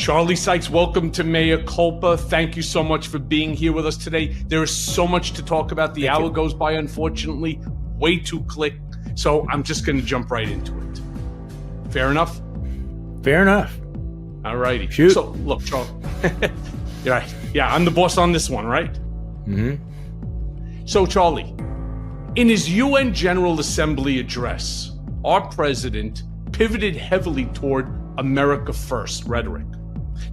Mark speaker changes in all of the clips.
Speaker 1: Charlie Sykes, welcome to Mea Culpa. Thank you so much for being here with us today. There is so much to talk about. The hour goes by, unfortunately, way too quick. So I'm just going to jump right into it. Fair enough?
Speaker 2: Fair enough.
Speaker 1: All righty.
Speaker 2: Shoot.
Speaker 1: So, look, Charlie. You're right. Yeah, I'm the boss on this one, right?
Speaker 2: Mm-hmm.
Speaker 1: So, Charlie, in his UN General Assembly address, our president pivoted heavily toward America First rhetoric,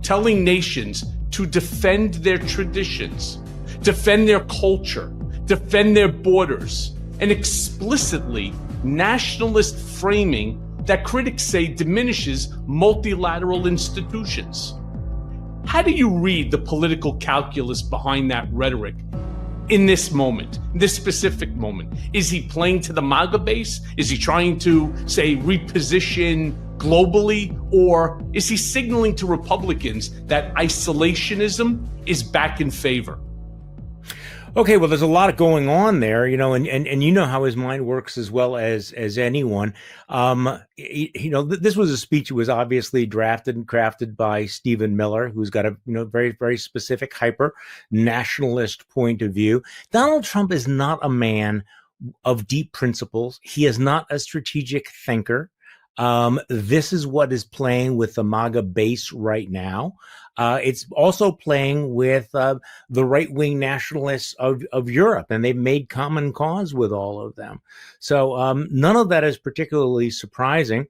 Speaker 1: telling nations to defend their traditions, defend their culture, defend their borders, and explicitly nationalist framing that critics say diminishes multilateral institutions. How do you read the political calculus behind that rhetoric in this moment, this specific moment? Is he playing to the MAGA base? Is he trying to, say, reposition globally? Or is he signaling to Republicans that isolationism is back in favor?
Speaker 2: Okay, well, there's a lot going on there, and you know how his mind works as well as anyone. This was a speech that was obviously drafted and crafted by Stephen Miller, who's got a very, very specific hyper nationalist point of view. Donald Trump is not a man of deep principles. He is not a strategic thinker. This is what is playing with the MAGA base right now. It's also playing with the right-wing nationalists of Europe, and they've made common cause with all of them. So none of that is particularly surprising.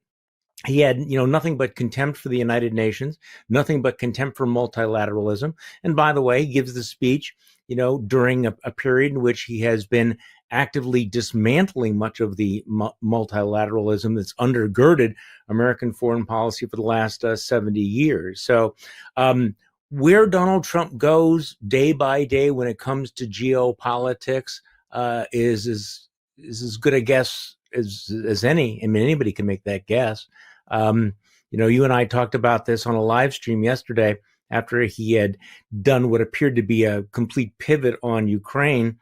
Speaker 2: He had, nothing but contempt for the United Nations, nothing but contempt for multilateralism. And by the way, he gives the speech, during a period in which he has been actively dismantling much of the multilateralism that's undergirded American foreign policy for the last 70 years. So where Donald Trump goes day by day when it comes to geopolitics is as good a guess as any. I mean, anybody can make that guess. You and I talked about this on a live stream yesterday after he had done what appeared to be a complete pivot on Ukraine.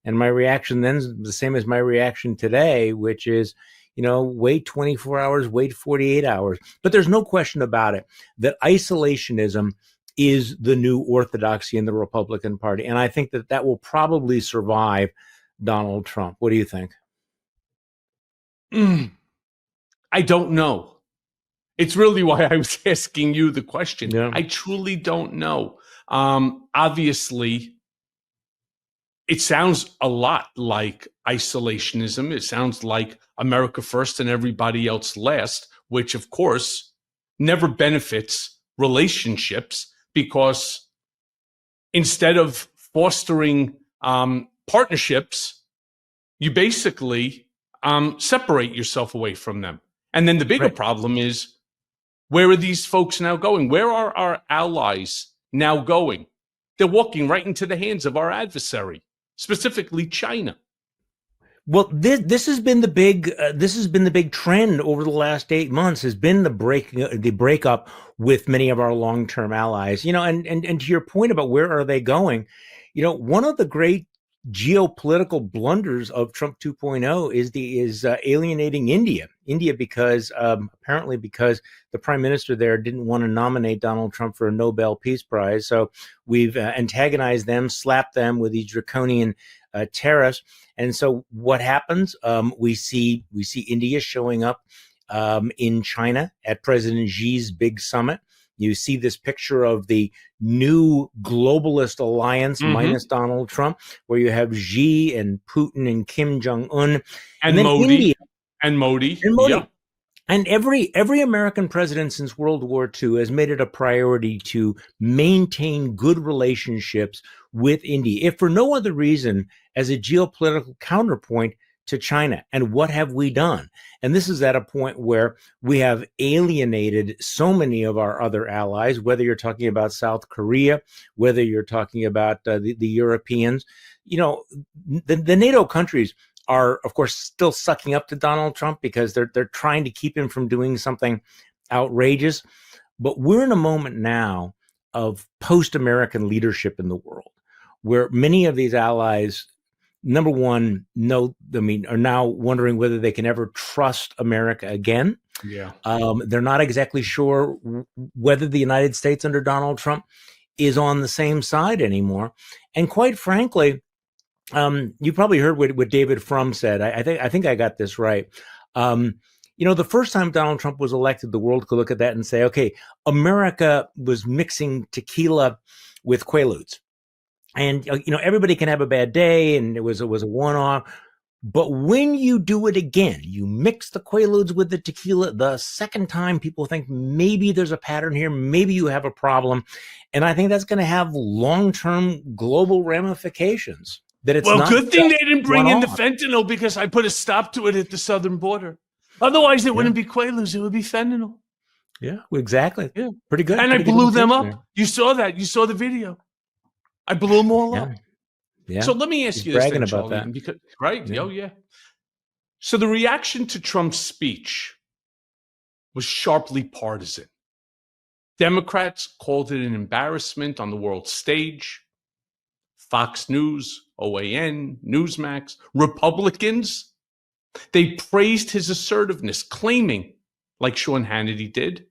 Speaker 2: And my reaction then is the same as my reaction today, which is, wait 24 hours, wait 48 hours. But there's no question about it that isolationism is the new orthodoxy in the Republican Party. And I think that will probably survive Donald Trump. What do you think?
Speaker 1: I don't know. It's really why I was asking you the question.
Speaker 2: Yeah.
Speaker 1: I truly don't know. Obviously, it sounds a lot like isolationism. It sounds like America first and everybody else last, which, of course, never benefits relationships because instead of fostering partnerships, you basically separate yourself away from them. And then the bigger problem is, where are these folks now going? Where are our allies now going? They're walking right into the hands of our adversary, specifically China.
Speaker 2: Well, this has been the big trend over the last 8 months. Has been the breakup with many of our long-term allies. And to your point about where are they going, one of the great geopolitical blunders of Trump 2.0 is alienating India because apparently because the prime minister there didn't want to nominate Donald Trump for a Nobel Peace Prize. So we've antagonized them, slapped them with these draconian tariffs. And so what happens? We see India showing up in China at President Xi's big summit. You see this picture of the new globalist alliance minus Donald Trump, where you have Xi and Putin and Kim Jong-un.
Speaker 1: And
Speaker 2: then
Speaker 1: Modi.
Speaker 2: India.
Speaker 1: And Modi.
Speaker 2: Yeah. And every American president since World War II has made it a priority to maintain good relationships with India, if for no other reason as a geopolitical counterpoint to China. And what have we done? And this is at a point where we have alienated so many of our other allies, whether you're talking about South Korea, whether you're talking about the Europeans. The NATO countries are, of course, still sucking up to Donald Trump because they're trying to keep him from doing something outrageous. But we're in a moment now of post-American leadership in the world, where many of these allies number one, are now wondering whether they can ever trust America again.
Speaker 1: Yeah.
Speaker 2: They're not exactly sure whether the United States under Donald Trump is on the same side anymore. And quite frankly, you probably heard what David Frum said. I think I got this right. The first time Donald Trump was elected, the world could look at that and say, okay, America was mixing tequila with Quaaludes. And, everybody can have a bad day, and it was a one-off. But when you do it again, you mix the Quaaludes with the tequila, the second time people think maybe there's a pattern here, maybe you have a problem. And I think that's going to have long-term global ramifications. That it's not
Speaker 1: good thing they didn't bring in the
Speaker 2: one-off.
Speaker 1: fentanyl, because I put a stop to it at the southern border. Otherwise, it wouldn't be Quaaludes, it would be fentanyl.
Speaker 2: Yeah, exactly.
Speaker 1: Yeah.
Speaker 2: Pretty good.
Speaker 1: And I blew them up. You saw that. You saw the video. I blew them all up.
Speaker 2: Yeah.
Speaker 1: So let me ask you this,
Speaker 2: bragging
Speaker 1: then,
Speaker 2: about
Speaker 1: Charlie,
Speaker 2: that.
Speaker 1: because, right? Oh, yeah. So the reaction to Trump's speech was sharply partisan. Democrats called it an embarrassment on the world stage. Fox News, OAN, Newsmax, Republicans, they praised his assertiveness, claiming, like Sean Hannity did,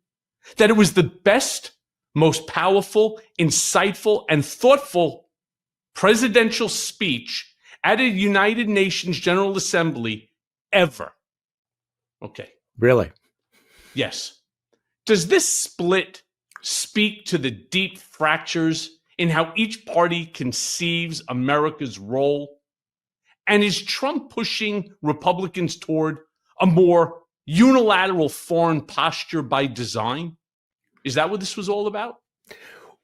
Speaker 1: that it was the best, most powerful, insightful, and thoughtful presidential speech at a United Nations General Assembly ever. Okay.
Speaker 2: Really?
Speaker 1: Yes. Does this split speak to the deep fractures in how each party conceives America's role? And is Trump pushing Republicans toward a more unilateral foreign posture by design? Is that what this was all about?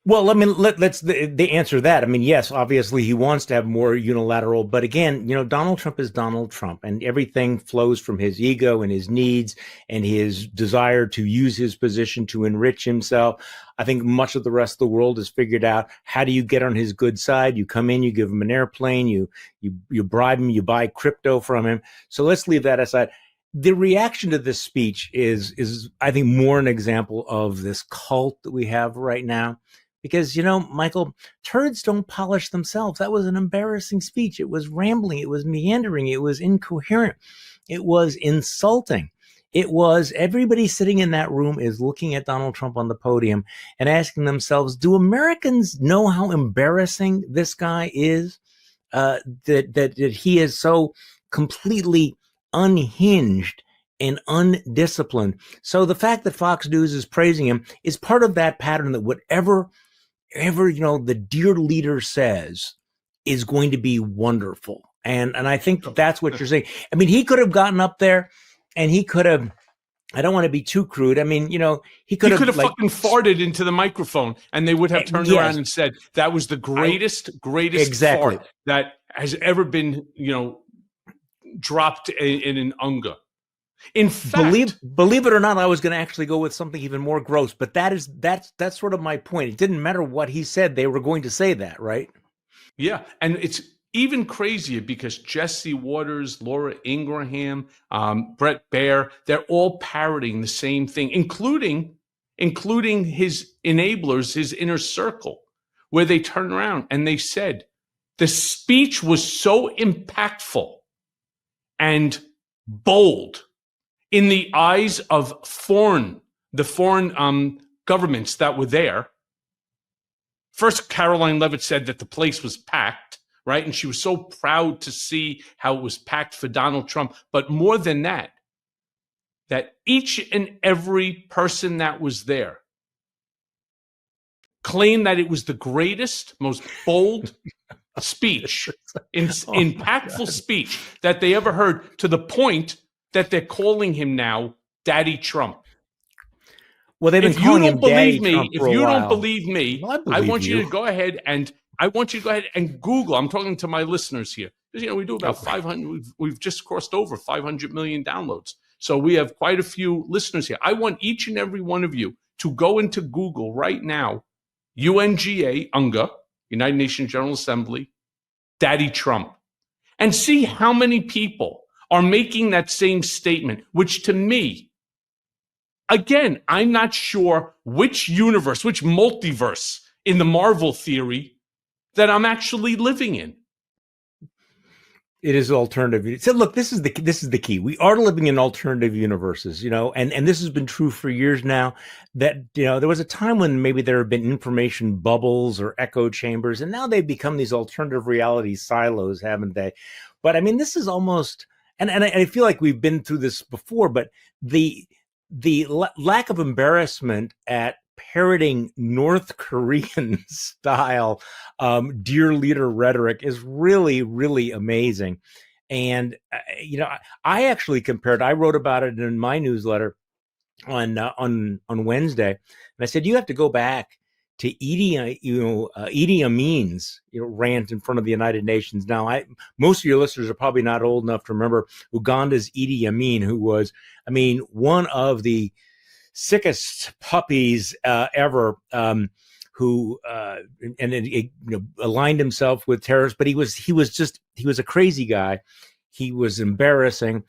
Speaker 2: Well, let's the answer that. I mean, yes, obviously he wants to have more unilateral, but again, Donald Trump is Donald Trump, and everything flows from his ego and his needs and his desire to use his position to enrich himself. I think much of the rest of the world has figured out, how do you get on his good side? You come in, you give him an airplane, you bribe him, you buy crypto from him. So let's leave that aside. The reaction to this speech is I think more an example of this cult that we have right now. Because, Michael, turds don't polish themselves. That was an embarrassing speech. It was rambling. It was meandering. It was incoherent. It was insulting. It was everybody sitting in that room is looking at Donald Trump on the podium and asking themselves, do Americans know how embarrassing this guy is? That he is so completely unhinged and undisciplined. So the fact that Fox News is praising him is part of that pattern that whatever the dear leader says is going to be wonderful. And I think that's what you're saying. I mean, he could have gotten up there and he could have, I don't want to be too crude. I mean, he could have
Speaker 1: fucking farted into the microphone and they would have turned around and said, that was the greatest
Speaker 2: exactly.
Speaker 1: fart that has ever been, dropped in an unga. In fact,
Speaker 2: believe it or not, I was going to actually go with something even more gross, but that's sort of my point. It didn't matter what he said; they were going to say that, right?
Speaker 1: Yeah, and it's even crazier because Jesse Waters, Laura Ingraham, Brett Baer, they're all parroting the same thing, including his enablers, his inner circle, where they turn around and they said the speech was so impactful and bold in the eyes of the foreign governments that were there. First, Caroline Leavitt said that the place was packed, right? And she was so proud to see how it was packed for Donald Trump. But more than that, that each and every person that was there claimed that it was the greatest, most bold speech, impactful speech that they ever heard, to the point that they're calling him now Daddy Trump.
Speaker 2: Well, they've been calling him Daddy Trump for a while.
Speaker 1: If you don't believe me,
Speaker 2: well,
Speaker 1: I want you to go ahead and Google. I'm talking to my listeners here. Because, we do about 500. We've just crossed over 500 million downloads. So we have quite a few listeners here. I want each and every one of you to go into Google right now, UNGA, United Nations General Assembly, Daddy Trump, and see how many people are making that same statement, which to me, again, I'm not sure which universe, which multiverse in the Marvel theory that I'm actually living in.
Speaker 2: It is alternative. So look, this is the key. We are living in alternative universes, and this has been true for years now. That there was a time when maybe there have been information bubbles or echo chambers, and now they've become these alternative reality silos, haven't they? But I mean, this is almost, and I feel like we've been through this before. But the lack of embarrassment at parroting North Korean style dear leader rhetoric is really, really amazing. And I actually compared. I wrote about it in my newsletter on Wednesday, and I said you have to go back to Idi Amin's rant in front of the United Nations. Now, most of your listeners are probably not old enough to remember Uganda's Idi Amin, who was, one of the sickest puppies ever, who aligned himself with terrorists. But he was a crazy guy. He was embarrassing.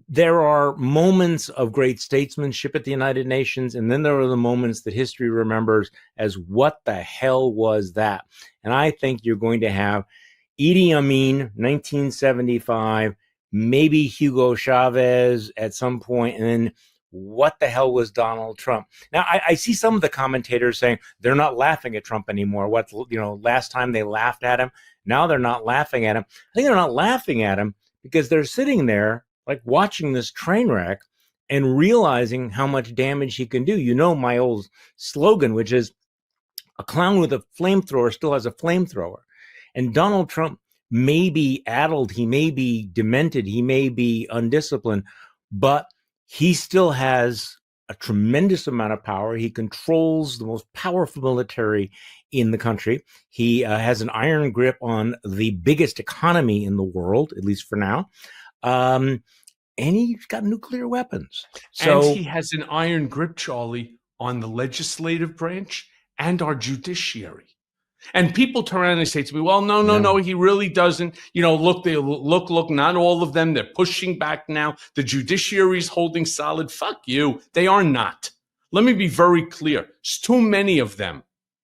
Speaker 2: There are moments of great statesmanship at the United Nations, and then there are the moments that history remembers as what the hell was that? And I think you're going to have Idi Amin, 1975, maybe Hugo Chavez at some point, and then what the hell was Donald Trump? Now, I see some of the commentators saying they're not laughing at Trump anymore. Last time they laughed at him, now they're not laughing at him. I think they're not laughing at him because they're sitting there like watching this train wreck and realizing how much damage he can do. My old slogan, which is a clown with a flamethrower still has a flamethrower. And Donald Trump may be addled, he may be demented, he may be undisciplined, but he still has a tremendous amount of power. He controls the most powerful military in the country. He has an iron grip on the biggest economy in the world, at least for now. And he's got nuclear weapons.
Speaker 1: And he has an iron grip, Charlie, on the legislative branch and our judiciary. And people turn around and say to me, well, no, he really doesn't. Look, not all of them. They're pushing back now. The judiciary is holding solid. Fuck you. They are not. Let me be very clear. It's too many of them.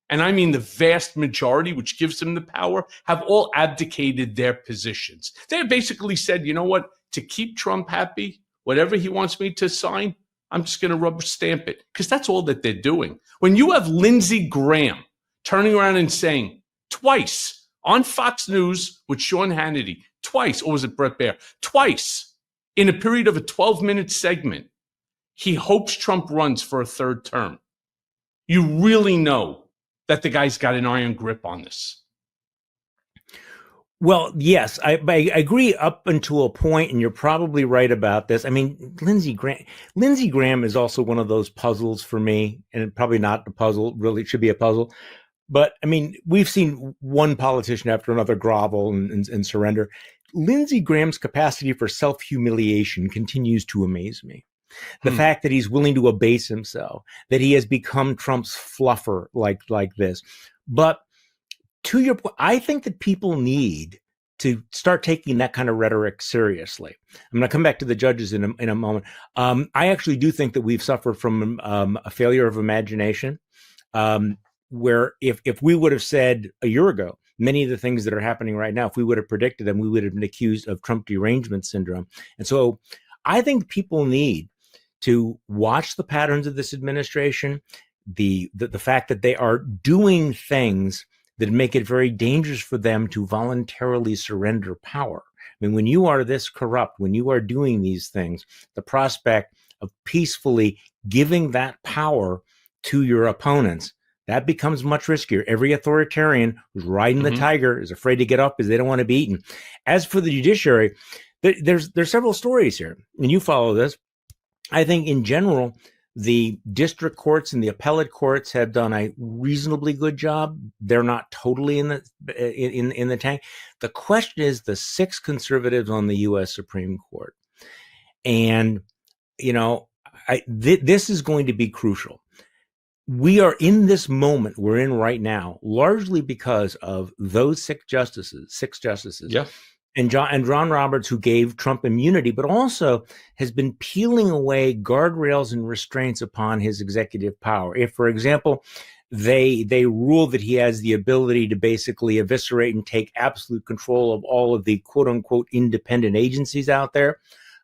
Speaker 1: And I mean the vast majority, which gives them the power, have all abdicated their positions. They have basically said, you know what? To keep Trump happy, whatever he wants me to sign, I'm just going to rubber stamp it. Because that's all that they're doing. When you have Lindsey Graham turning around and saying twice on Fox News with Sean Hannity, twice, or was it Brett Baer? Twice in a period of a 12-minute segment, he hopes Trump runs for a third term. You really know that the guy's got an iron grip on this.
Speaker 2: Well, yes, I agree up until a point, and you're probably right about this. I mean, Lindsey Graham is also one of those puzzles for me, and probably not a puzzle, really it should be a puzzle. But I mean, we've seen one politician after another grovel and surrender. Lindsey Graham's capacity for self-humiliation continues to amaze me. The fact that he's willing to abase himself, that he has become Trump's fluffer like this. But to your point, I think that people need to start taking that kind of rhetoric seriously. I'm going to come back to the judges in a moment. I actually do think that we've suffered from a failure of imagination, where if we would have said a year ago, many of the things that are happening right now, if we would have predicted them, we would have been accused of Trump derangement syndrome. And so I think people need to watch the patterns of this administration, the fact that they are doing things that make it very dangerous for them to voluntarily surrender power. I mean, when you are this corrupt, when you are doing these things, the prospect of peacefully giving that power to your opponents, that becomes much riskier. Every authoritarian who's riding the tiger is afraid to get up because they don't want to be eaten. As for the judiciary, there's several stories here, and you follow this. I think in general, the district courts and the appellate courts have done a reasonably good job. They're not totally in the tank. The question is the 6 conservatives on the U.S. Supreme Court, and this is going to be crucial. We are in this moment we're in right now, largely because of those 6 justices. Yeah. And John Roberts, who gave Trump immunity, but also has been peeling away guardrails and restraints upon his executive power. If, for example, They rule that he has the ability to basically eviscerate and take absolute control of all of the quote unquote independent agencies out there,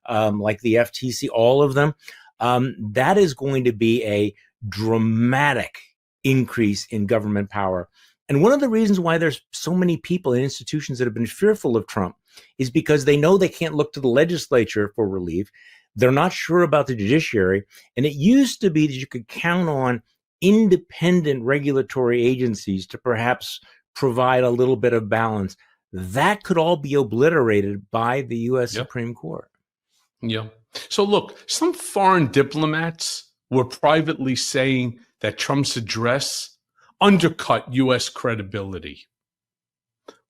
Speaker 2: like the FTC, all of them. That is going to be a dramatic increase in government power. And one of the reasons why there's so many people and institutions that have been fearful of Trump is because they know they can't look to the legislature for relief. They're not sure about the judiciary. And it used to be that you could count on independent regulatory agencies to perhaps provide a little bit of balance. That could all be obliterated by the U.S. Supreme Court.
Speaker 1: Yeah. So look, some foreign diplomats were privately saying that Trump's address undercut U.S. credibility.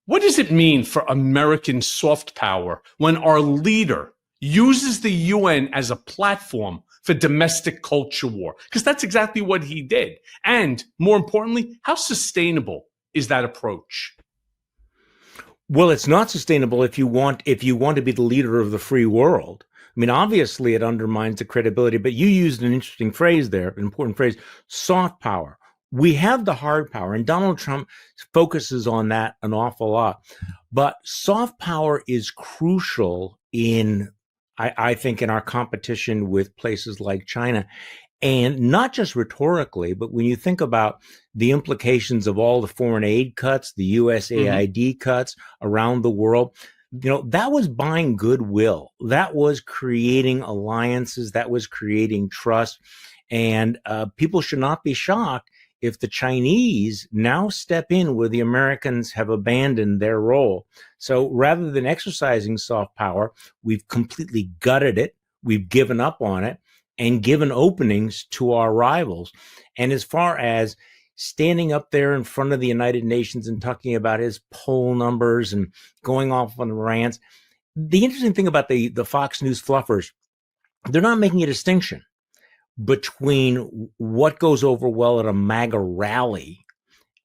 Speaker 1: What does it mean for American soft power when our leader uses the UN as a platform for domestic culture war? Because that's exactly what he did. And more importantly, how sustainable is that approach?
Speaker 2: Well, it's not sustainable if you want to be the leader of the free world. I mean, obviously it undermines the credibility, but you used an interesting phrase there, an important phrase, soft power. We have the hard power, and Donald Trump focuses on that an awful lot. But soft power is crucial I think, in our competition with places like China. And not just rhetorically, but when you think about the implications of all the foreign aid cuts, the USAID cuts around the world, that was buying goodwill. That was creating alliances. That was creating trust. And people should not be shocked if the Chinese now step in where the Americans have abandoned their role. So rather than exercising soft power, we've completely gutted it. We've given up on it and given openings to our rivals. And as far as standing up there in front of the United Nations and talking about his poll numbers and going off on rants, the interesting thing about the Fox News fluffers, they're not making a distinction between what goes over well at a MAGA rally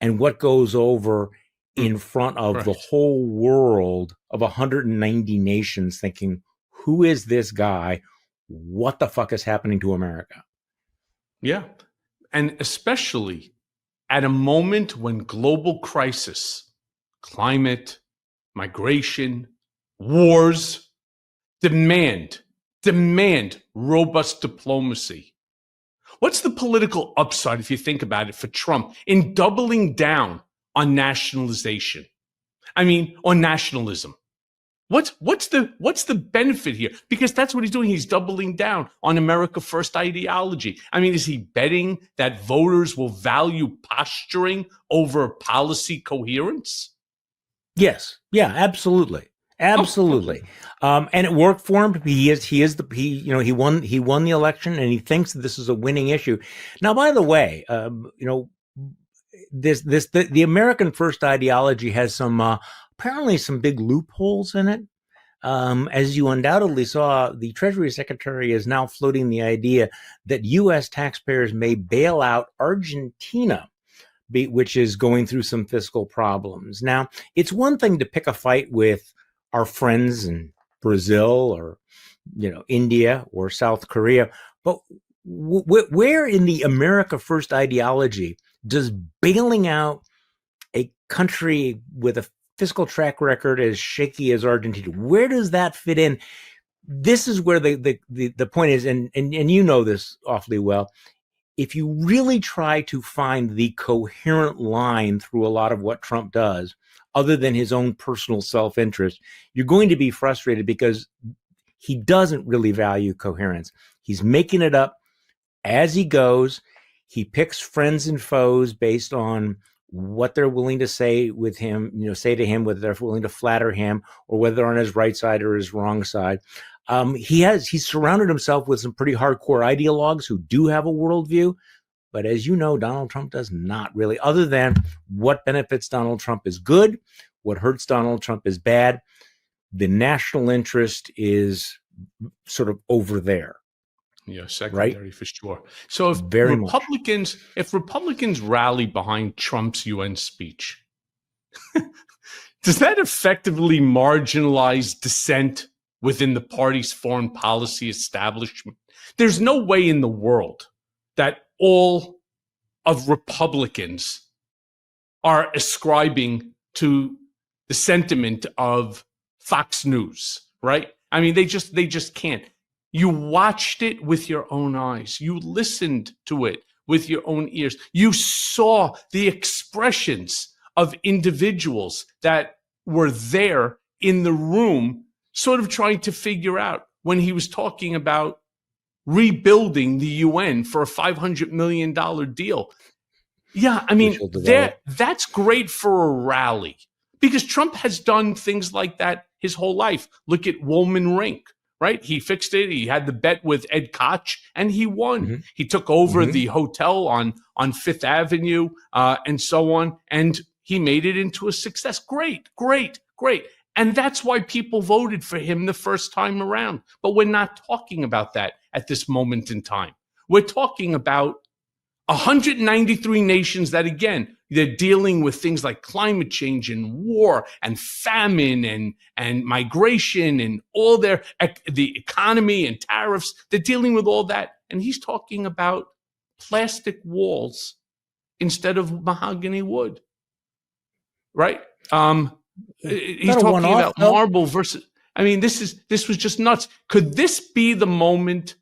Speaker 2: and what goes over in front of the whole world of 190 nations thinking, who is this guy? What the fuck is happening to America?
Speaker 1: Yeah. And especially at a moment when global crisis, climate, migration, wars demand robust diplomacy. What's the political upside, if you think about it, for Trump in doubling down on nationalization? I mean, on nationalism. What's the benefit here? Because that's what he's doing. He's doubling down on America First ideology. I mean, is he betting that voters will value posturing over policy coherence?
Speaker 2: Yes. Yeah, absolutely. Absolutely. And it worked for him. He won the election, and he thinks that this is a winning issue. Now, by the way, the American First ideology has apparently some big loopholes in it. As you undoubtedly saw, the Treasury Secretary is now floating the idea that U.S. taxpayers may bail out Argentina, which is going through some fiscal problems. Now, it's one thing to pick a fight with our friends in Brazil or, India or South Korea, but where in the America First ideology does bailing out a country with a fiscal track record as shaky as Argentina, where does that fit in? This is where the point is, and you know this awfully well. If you really try to find the coherent line through a lot of what Trump does, other than his own personal self-interest, you're going to be frustrated because he doesn't really value coherence. He's making it up as he goes. He picks friends and foes based on what they're willing to say with him, say to him, whether they're willing to flatter him or whether they're on his right side or his wrong side. He's surrounded himself with some pretty hardcore ideologues who do have a worldview. But as you know, Donald Trump does not really, other than what benefits Donald Trump is good, what hurts Donald Trump is bad. The national interest is sort of over there.
Speaker 1: Yeah, secondary, right? For sure. So if Republicans rally behind Trump's UN speech, does that effectively marginalize dissent within the party's foreign policy establishment? There's no way in the world that all of Republicans are ascribing to the sentiment of Fox News, right? I mean, they just can't. You watched it with your own eyes. You listened to it with your own ears. You saw the expressions of individuals that were there in the room, sort of trying to figure out when he was talking about rebuilding the UN for a $500 million deal. Yeah, I mean, that's great for a rally because Trump has done things like that his whole life. Look at Woolman Rink, right? He fixed it. He had the bet with Ed Koch and he won. Mm-hmm. He took over the hotel on Fifth Avenue and so on. And he made it into a success. Great. And that's why people voted for him the first time around. But we're not talking about that at this moment in time. We're talking about 193 nations that, again, they're dealing with things like climate change and war and famine and migration and all the economy and tariffs. They're dealing with all that. And he's talking about plastic walls instead of mahogany wood, right? He's talking about marble versus, I mean, this was just nuts. Could this be the moment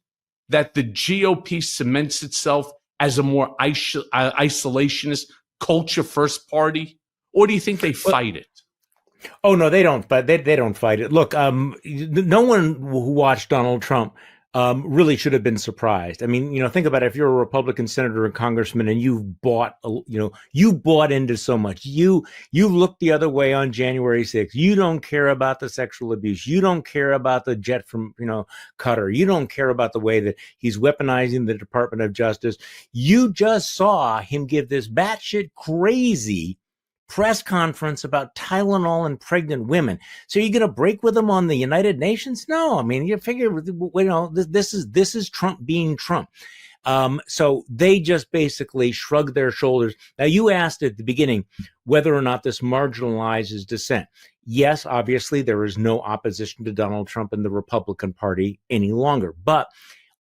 Speaker 1: that the GOP cements itself as a more isolationist culture first party, or do you think they fight it?
Speaker 2: Oh no, they don't. But they don't fight it. Look, no one who watched Donald Trump really should have been surprised. I mean, think about it. If you're a Republican senator or congressman and you've bought into so much, you looked the other way on January 6th. You don't care about the sexual abuse. You don't care about the jet from, Qatar. You don't care about the way that he's weaponizing the Department of Justice. You just saw him give this batshit crazy press conference about Tylenol and pregnant women. So you're going to break with them on the United Nations? No, I mean, you figure, this is Trump being Trump. So they just basically shrug their shoulders. Now, you asked at the beginning whether or not this marginalizes dissent. Yes, obviously, there is no opposition to Donald Trump in the Republican Party any longer. But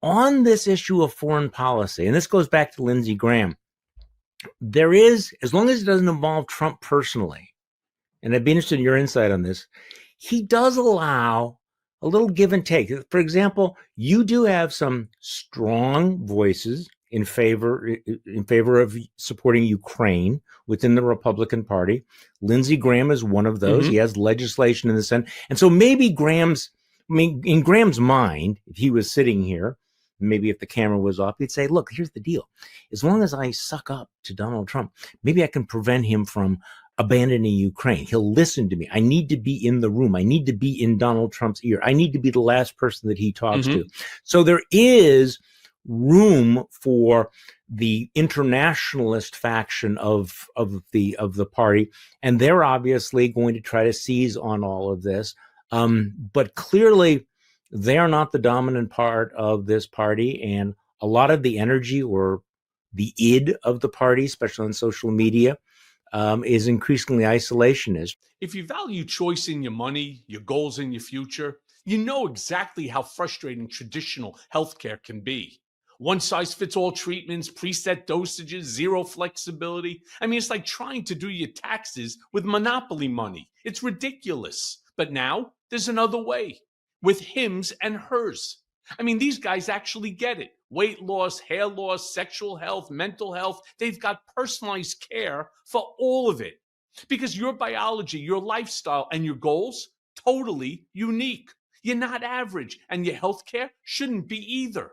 Speaker 2: on this issue of foreign policy, and this goes back to Lindsey Graham, there is, as long as it doesn't involve Trump personally, and I'd be interested in your insight on this, he does allow a little give and take. For example, you do have some strong voices in favor of supporting Ukraine within the Republican Party. Lindsey Graham is one of those. Mm-hmm. He has legislation in the Senate. And so maybe in Graham's mind, if he was sitting here, maybe if the camera was off, he'd say, look, here's the deal. As long as I suck up to Donald Trump, maybe I can prevent him from abandoning Ukraine. He'll listen to me. I need to be in the room. I need to be in Donald Trump's ear. I need to be the last person that he talks to. So there is room for the internationalist faction of the party, and they're obviously going to try to seize on all of this. But clearly, they are not the dominant part of this party, and a lot of the energy or the id of the party, especially on social media, is increasingly isolationist.
Speaker 1: If you value choice in your money, your goals in your future, you know exactly how frustrating traditional healthcare can be. One-size-fits-all treatments, preset dosages, zero flexibility. I mean, it's like trying to do your taxes with monopoly money. It's ridiculous. But now there's another way. With Hims and Hers. I mean, these guys actually get it. Weight loss, hair loss, sexual health, mental health. They've got personalized care for all of it. Because your biology, your lifestyle, and your goals, totally unique. You're not average, and your healthcare shouldn't be either.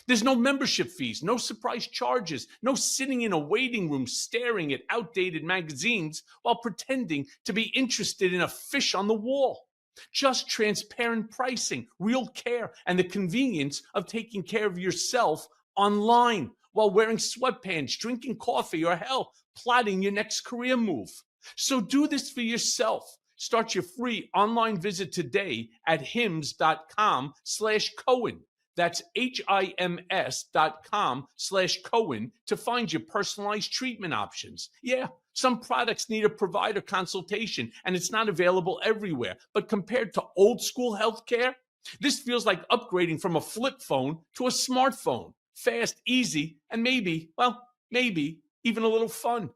Speaker 1: There's no membership fees, no surprise charges, no sitting in a waiting room staring at outdated magazines while pretending to be interested in a fish on the wall. Just transparent pricing, real care, and the convenience of taking care of yourself online while wearing sweatpants, drinking coffee, or hell, plotting your next career move. So do this for yourself. Start your free online visit today at hims.com/Cohen. That's HIMS.com/Cohen to find your personalized treatment options. Yeah, some products need a provider consultation and it's not available everywhere. But compared to old school healthcare, this feels like upgrading from a flip phone to a smartphone. Fast, easy, and maybe, well, maybe even a little fun.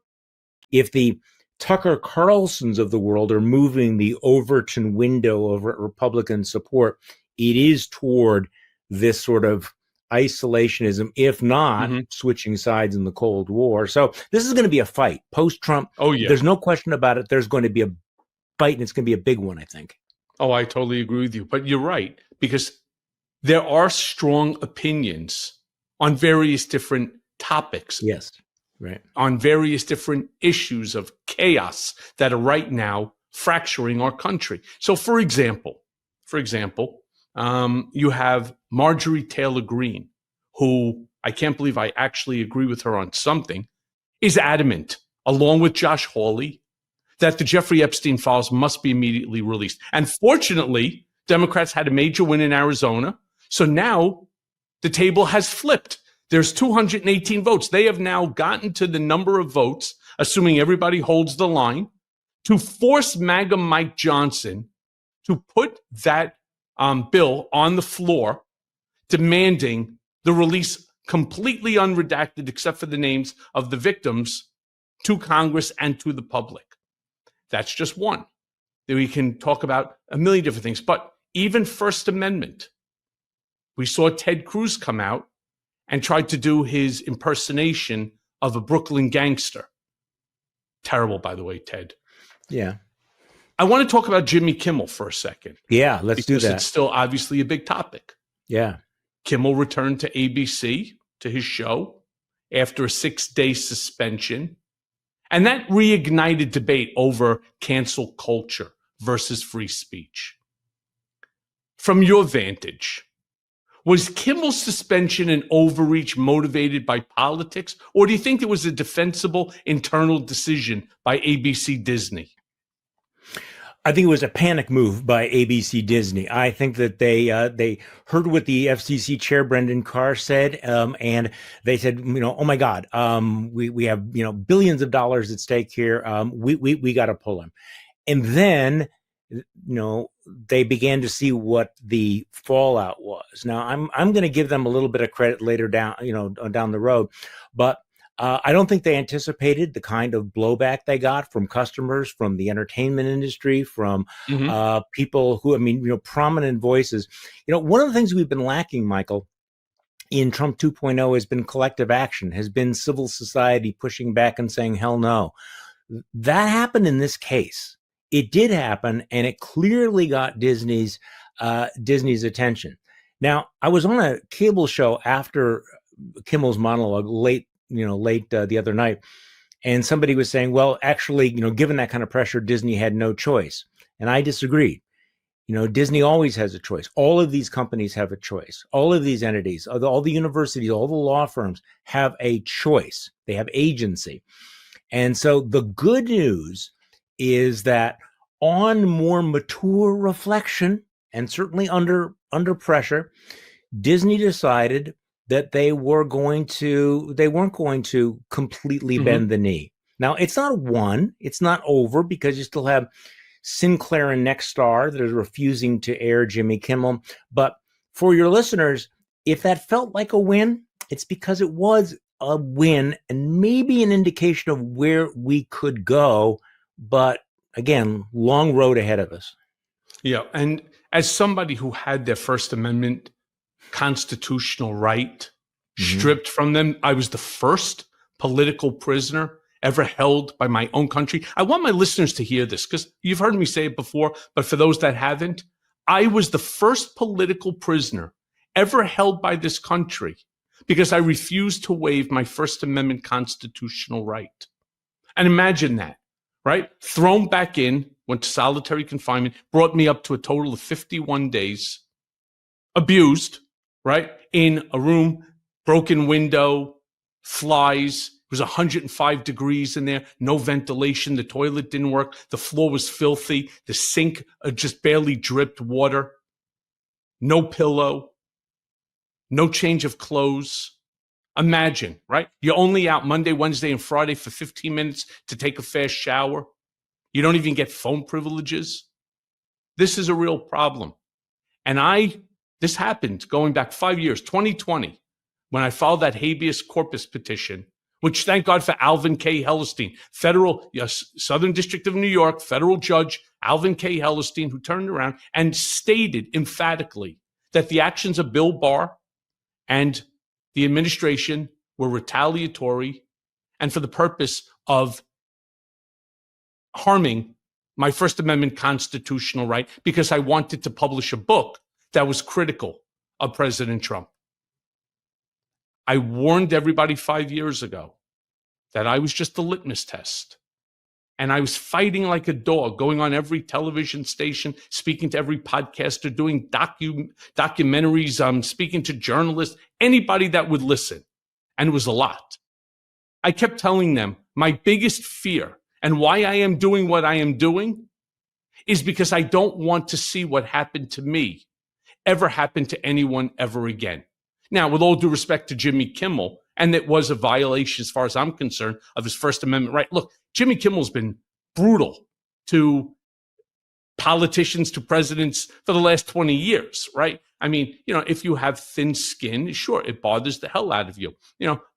Speaker 2: If the Tucker Carlsons of the world are moving the Overton window of Republican support, it is toward this sort of isolationism, if not switching sides in the Cold War. So this is going to be a fight post-Trump.
Speaker 1: Oh, yeah.
Speaker 2: There's no question about it. There's going to be a fight, and it's going to be a big one, I think.
Speaker 1: Oh, I totally agree with you. But you're right, because there are strong opinions on various different topics.
Speaker 2: Yes, right.
Speaker 1: On various different issues of chaos that are right now fracturing our country. So, for example, you have Marjorie Taylor Greene, who I can't believe I actually agree with her on something, is adamant, along with Josh Hawley, that the Jeffrey Epstein files must be immediately released. And fortunately, Democrats had a major win in Arizona. So now the table has flipped. There's 218 votes. They have now gotten to the number of votes, assuming everybody holds the line, to force MAGA Mike Johnson to put that bill on the floor, demanding the release completely unredacted, except for the names of the victims, to Congress and to the public. That's just one. Then we can talk about a million different things. But even First Amendment, we saw Ted Cruz come out and tried to do his impersonation of a Brooklyn gangster. Terrible, by the way, Ted.
Speaker 2: Yeah.
Speaker 1: I want to talk about Jimmy Kimmel for a second.
Speaker 2: Yeah, let's do that.
Speaker 1: Because it's still obviously a big topic.
Speaker 2: Yeah.
Speaker 1: Kimmel returned to ABC, to his show, after a 6-day suspension. And that reignited debate over cancel culture versus free speech. From your vantage, was Kimmel's suspension an overreach motivated by politics, or do you think it was a defensible internal decision by ABC Disney?
Speaker 2: I think it was a panic move by ABC Disney. I think that they heard what the FCC chair Brendan Carr said, and they said, oh my God, we have billions of dollars at stake here. We got to pull him, and then they began to see what the fallout was. Now I'm going to give them a little bit of credit later down the road, but I don't think they anticipated the kind of blowback they got from customers, from the entertainment industry, from people who, prominent voices. One of the things we've been lacking, Michael, in Trump 2.0 has been collective action, has been civil society pushing back and saying, hell no. That happened in this case. It did happen, and it clearly got Disney's attention. Now, I was on a cable show after Kimmel's monologue late the other night, and somebody was saying, well, actually, given that kind of pressure, Disney had no choice. And I disagreed. Disney always has a choice. All of these companies have a choice. All of these entities, all the universities, all the law firms have a choice. They have agency. And so the good news is that on more mature reflection, and certainly under pressure, Disney decided that they weren't going to completely bend the knee. Now, it's not over, because you still have Sinclair and Nexstar that are refusing to air Jimmy Kimmel. But for your listeners, if that felt like a win, it's because it was a win and maybe an indication of where we could go. But again, long road ahead of us.
Speaker 1: Yeah. And as somebody who had their First Amendment constitutional right stripped from them, I was the first political prisoner ever held by my own country. I want my listeners to hear this, because you've heard me say it before, but for those that haven't, I was the first political prisoner ever held by this country because I refused to waive my First Amendment constitutional right. And imagine that, right? Thrown back in, went to solitary confinement, brought me up to a total of 51 days, abused, right? In a room, broken window, flies. It was 105 degrees in there, no ventilation. The toilet didn't work. The floor was filthy. The sink just barely dripped water. No pillow. No change of clothes. Imagine, right? You're only out Monday, Wednesday, and Friday for 15 minutes to take a fast shower. You don't even get phone privileges. This is a real problem. And this happened going back 5 years, 2020, when I filed that habeas corpus petition, which thank God for Alvin K. Hellestein, Southern District of New York, federal judge Alvin K. Hellestein, who turned around and stated emphatically that the actions of Bill Barr and the administration were retaliatory and for the purpose of harming my First Amendment constitutional right because I wanted to publish a book that was critical of President Trump. I warned everybody 5 years ago that I was just a litmus test. And I was fighting like a dog, going on every television station, speaking to every podcaster, doing documentaries, speaking to journalists, anybody that would listen. And it was a lot. I kept telling them my biggest fear and why I am doing what I am doing is because I don't want to see what happened to me ever happen to anyone ever again. Now, with all due respect to Jimmy Kimmel, and it was a violation, as far as I'm concerned, of his First Amendment right. Look, Jimmy Kimmel's been brutal to politicians, to presidents for the last 20 years, right? I mean, if you have thin skin, sure, it bothers the hell out of you.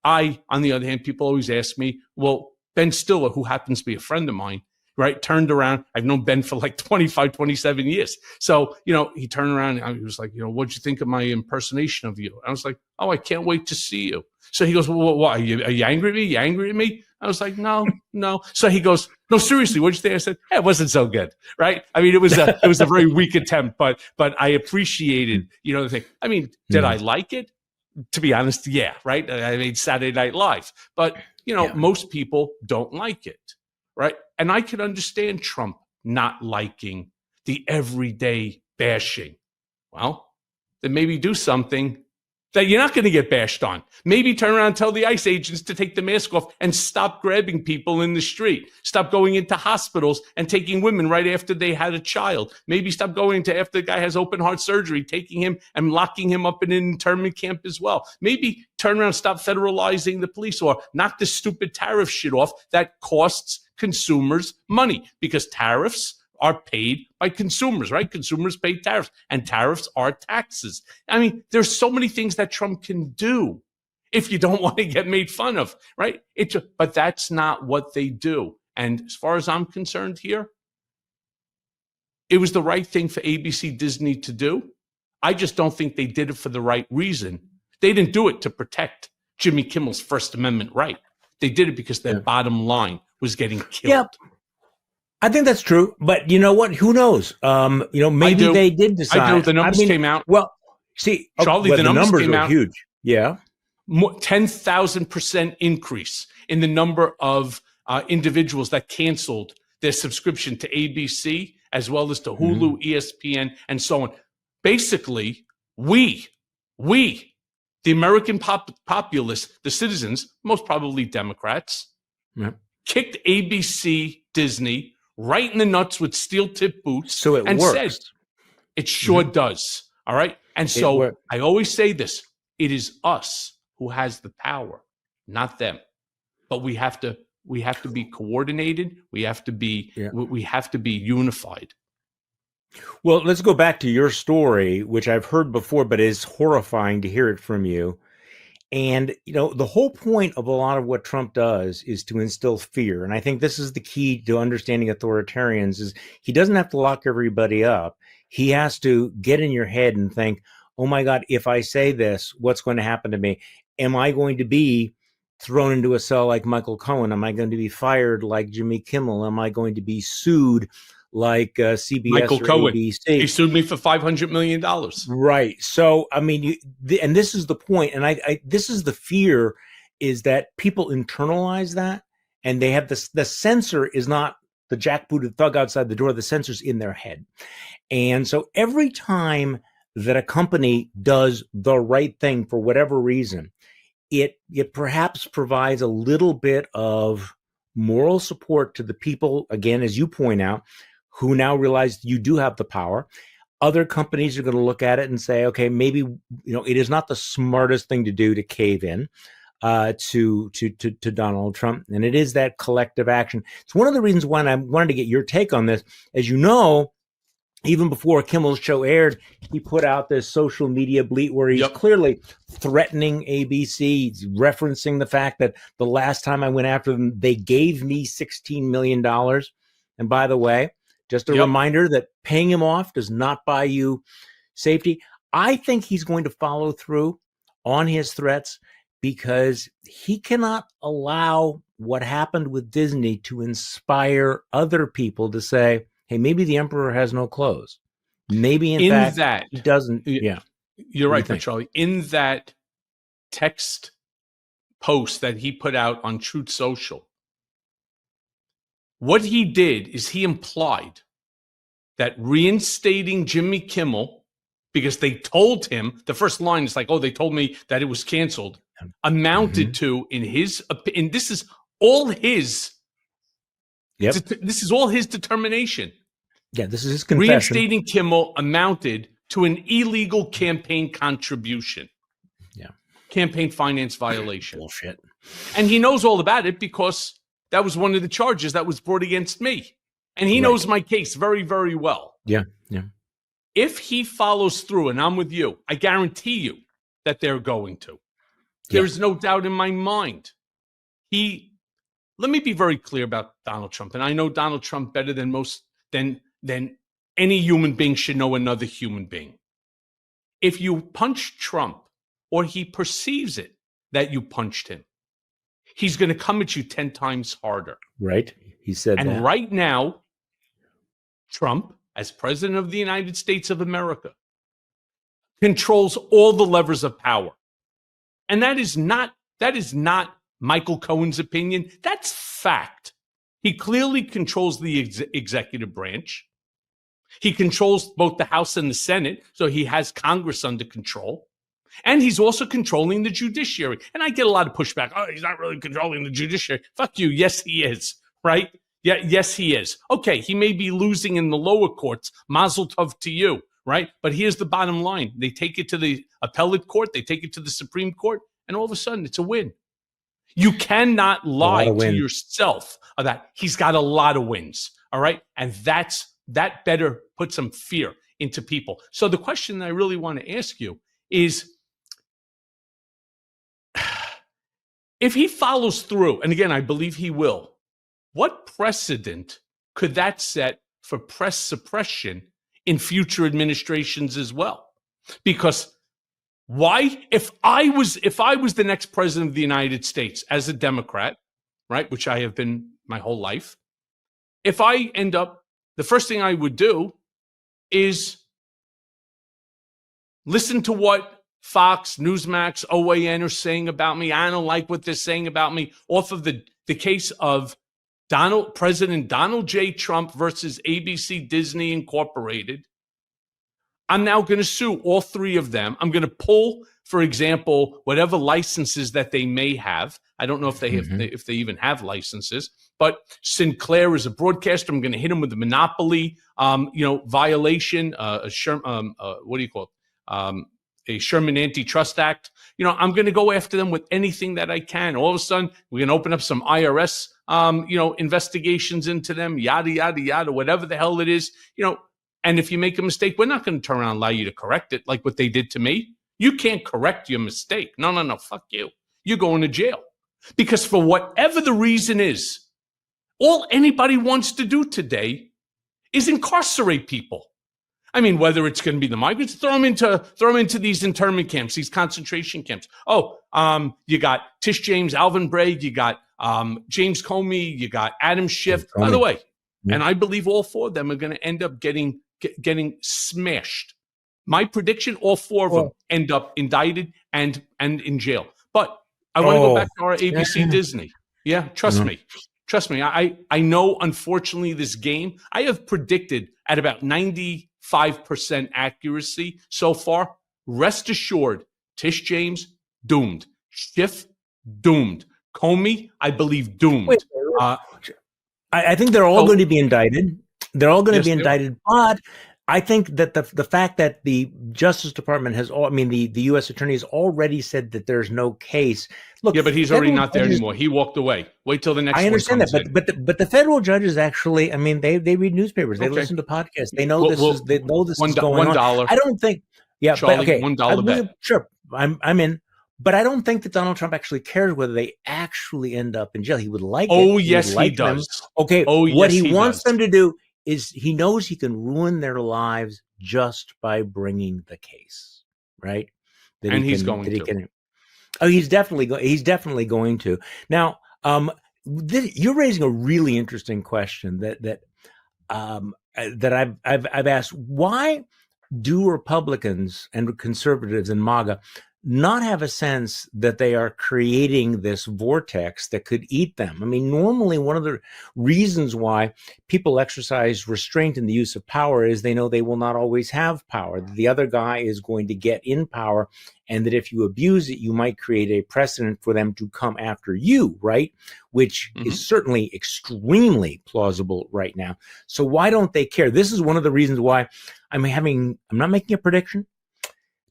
Speaker 1: I, on the other hand, people always ask me, well, Ben Stiller, who happens to be a friend of mine, right, turned around. I've known Ben for like 25, 27 years. So, he turned around and he was like, what'd you think of my impersonation of you? I was like, oh, I can't wait to see you. So he goes, well, what, are you angry at me? You angry at me? I was like, no. So he goes, no, seriously, what'd you think? I said, hey, it wasn't so good, right? I mean, it was a very weak attempt, but I appreciated, the thing. I mean, did I like it? To be honest, yeah, right? I made Saturday Night Live, but most people don't like it, right? And I could understand Trump not liking the everyday bashing. Well, then maybe do something that you're not going to get bashed on. Maybe turn around and tell the ICE agents to take the mask off and stop grabbing people in the street. Stop going into hospitals and taking women right after they had a child. Maybe stop going to after the guy has open heart surgery, taking him and locking him up in an internment camp as well. Maybe turn around and stop federalizing the police or knock this stupid tariff shit off that costs consumers money because tariffs are paid by consumers, right? Consumers pay tariffs, and tariffs are taxes. I mean, there's so many things that Trump can do if you don't want to get made fun of, right? But that's not what they do. And as far as I'm concerned here, it was the right thing for ABC Disney to do. I just don't think they did it for the right reason. They didn't do it to protect Jimmy Kimmel's First Amendment right. They did it because their bottom line was getting killed.
Speaker 2: Yep. I think that's true, but you know what? Who knows? Maybe they did decide.
Speaker 1: I do. The numbers came out.
Speaker 2: Well, see,
Speaker 1: Charlie, the numbers came
Speaker 2: were
Speaker 1: out
Speaker 2: huge. Yeah,
Speaker 1: 10,000% increase in the number of individuals that canceled their subscription to ABC as well as to Hulu, ESPN, and so on. Basically, we, the American populace, the citizens, most probably Democrats, kicked ABC Disney right in the nuts with steel-tip boots.
Speaker 2: So it works.
Speaker 1: Said, it sure does. All right. And so I always say this, it is us who has the power, not them. But we have to be coordinated. We have to be unified.
Speaker 2: Well, let's go back to your story, which I've heard before, but is horrifying to hear it from you. And, the whole point of a lot of what Trump does is to instill fear. And I think this is the key to understanding authoritarians is he doesn't have to lock everybody up. He has to get in your head and think, oh my God, if I say this, what's going to happen to me? Am I going to be thrown into a cell like Michael Cohen? Am I going to be fired like Jimmy Kimmel? Am I going to be sued like CBS
Speaker 1: Michael
Speaker 2: or
Speaker 1: Cohen.
Speaker 2: ABC?
Speaker 1: He sued me for $500 million.
Speaker 2: Right. So, I mean, and this is the point, and this is the fear, is that people internalize that, and they have the censor is not the jackbooted thug outside the door. The censor's in their head. And so every time that a company does the right thing for whatever reason, it perhaps provides a little bit of moral support to the people, again, as you point out, who now realize you do have the power. Other companies are going to look at it and say, okay, maybe, it is not the smartest thing to do to cave in to Donald Trump. And it is that collective action. It's one of the reasons why I wanted to get your take on this. As you know, even before Kimmel's show aired, he put out this social media bleat where he's
Speaker 1: Yep.
Speaker 2: clearly threatening ABC. He's referencing the fact that the last time I went after them, they gave me $16 million. And by the way, just a reminder that paying him off does not buy you safety. I think he's going to follow through on his threats because he cannot allow what happened with Disney to inspire other people to say, hey, maybe the emperor has no clothes. Maybe in fact that he doesn't. Yeah,
Speaker 1: you're right, Charlie. In that text post that he put out on Truth Social, what he did is he implied that reinstating Jimmy Kimmel, because they told him, the first line is like, oh, they told me that it was canceled, amounted to, in his opinion, this is all his. This is all his determination.
Speaker 2: Yeah, this is his confession.
Speaker 1: Reinstating Kimmel amounted to an illegal campaign contribution.
Speaker 2: Yeah.
Speaker 1: Campaign finance violation.
Speaker 2: Bullshit.
Speaker 1: And he knows all about it because that was one of the charges that was brought against me. And he knows my case very, very well.
Speaker 2: Yeah, yeah.
Speaker 1: If he follows through, and I'm with you, I guarantee you that they're going to. There is no doubt in my mind. Let me be very clear about Donald Trump. And I know Donald Trump better than than any human being should know another human being. If you punch Trump, or he perceives it that you punched him, he's going to come at you 10 times harder.
Speaker 2: Right. He said that.
Speaker 1: And right now, Trump, as president of the United States of America, controls all the levers of power. And that is not Michael Cohen's opinion. That's fact. He clearly controls the executive branch. He controls both the House and the Senate, so he has Congress under control. And he's also controlling the judiciary. And I get a lot of pushback. Oh, he's not really controlling the judiciary. Fuck you. Yes, he is. Right? Yeah, yes, he is. Okay, he may be losing in the lower courts. Mazel tov to you. Right? But here's the bottom line. They take it to the appellate court. They take it to the Supreme Court. And all of a sudden, it's a win. You cannot lie to yourself that he's got a lot of wins. All right? And that better put some fear into people. So the question that I really want to ask you is, if he follows through, and again, I believe he will, what precedent could that set for press suppression in future administrations as well? Because why? If I was the next president of the United States as a Democrat, right, which I have been my whole life, if I end up, the first thing I would do is listen to what Fox, Newsmax, OAN are saying about me. I don't like what they're saying about me, off of the case of President Donald J. Trump versus ABC Disney Incorporated. I'm now going to sue all three of them. I'm going to pull, for example, whatever licenses that they may have. I don't know if they have, if they even have licenses. But Sinclair is a broadcaster. I'm going to hit them with the monopoly, violation. What do you call it? A Sherman Antitrust Act. I'm going to go after them with anything that I can. All of a sudden, we're going to open up some IRS, investigations into them. Yada yada yada. Whatever the hell it is, And if you make a mistake, we're not going to turn around and allow you to correct it like what they did to me. You can't correct your mistake. No, fuck you. You're going to jail. Because for whatever the reason is, all anybody wants to do today is incarcerate people. I mean, whether it's going to be the migrants, throw them into these internment camps, these concentration camps. You got Tish James, Alvin Bragg, you got James Comey, you got Adam Schiff. By the way, and I believe all four of them are going to end up getting smashed. My prediction, all four of them end up indicted and in jail. But I want to go back to our ABC Disney. Yeah, trust me. Trust me. I know, unfortunately, this game, I have predicted at about 95% accuracy so far. Rest assured, Tish James, doomed. Schiff, doomed. Comey, I believe, doomed.
Speaker 2: I think they're all going to be indicted. They're all going to be indicted, but I think that the fact that the Justice Department the U.S. Attorney has already said that there's no case. Look,
Speaker 1: Yeah, but he's already not there
Speaker 2: judges,
Speaker 1: anymore. He walked away. Wait till the next
Speaker 2: I
Speaker 1: one
Speaker 2: understand
Speaker 1: comes
Speaker 2: that,
Speaker 1: in.
Speaker 2: but the federal judges actually, I mean, they read newspapers, they
Speaker 1: Okay.
Speaker 2: listen to podcasts, they know
Speaker 1: Well,
Speaker 2: this is going on.
Speaker 1: $1.
Speaker 2: I don't think, yeah,
Speaker 1: Charlie,
Speaker 2: but okay,
Speaker 1: $1 bet.
Speaker 2: sure, I'm in, but I don't think that Donald Trump actually cares whether they actually end up in jail. He would like
Speaker 1: Oh,
Speaker 2: it.
Speaker 1: yes,
Speaker 2: he
Speaker 1: does.
Speaker 2: Them. Okay,
Speaker 1: Oh,
Speaker 2: what
Speaker 1: yes,
Speaker 2: he wants
Speaker 1: does.
Speaker 2: them to do is he knows he can ruin their lives just by bringing the case, right?
Speaker 1: He's going to.
Speaker 2: Oh, he's definitely going to. Now, you're raising a really interesting question that I've asked. Why do Republicans and conservatives and MAGA not have a sense that they are creating this vortex that could eat them? I mean, normally one of the reasons why people exercise restraint in the use of power is they know they will not always have power. The other guy is going to get in power, and that if you abuse it, you might create a precedent for them to come after you, right? Which is certainly extremely plausible right now. So why don't they care? This is one of the reasons why I'm not making a prediction.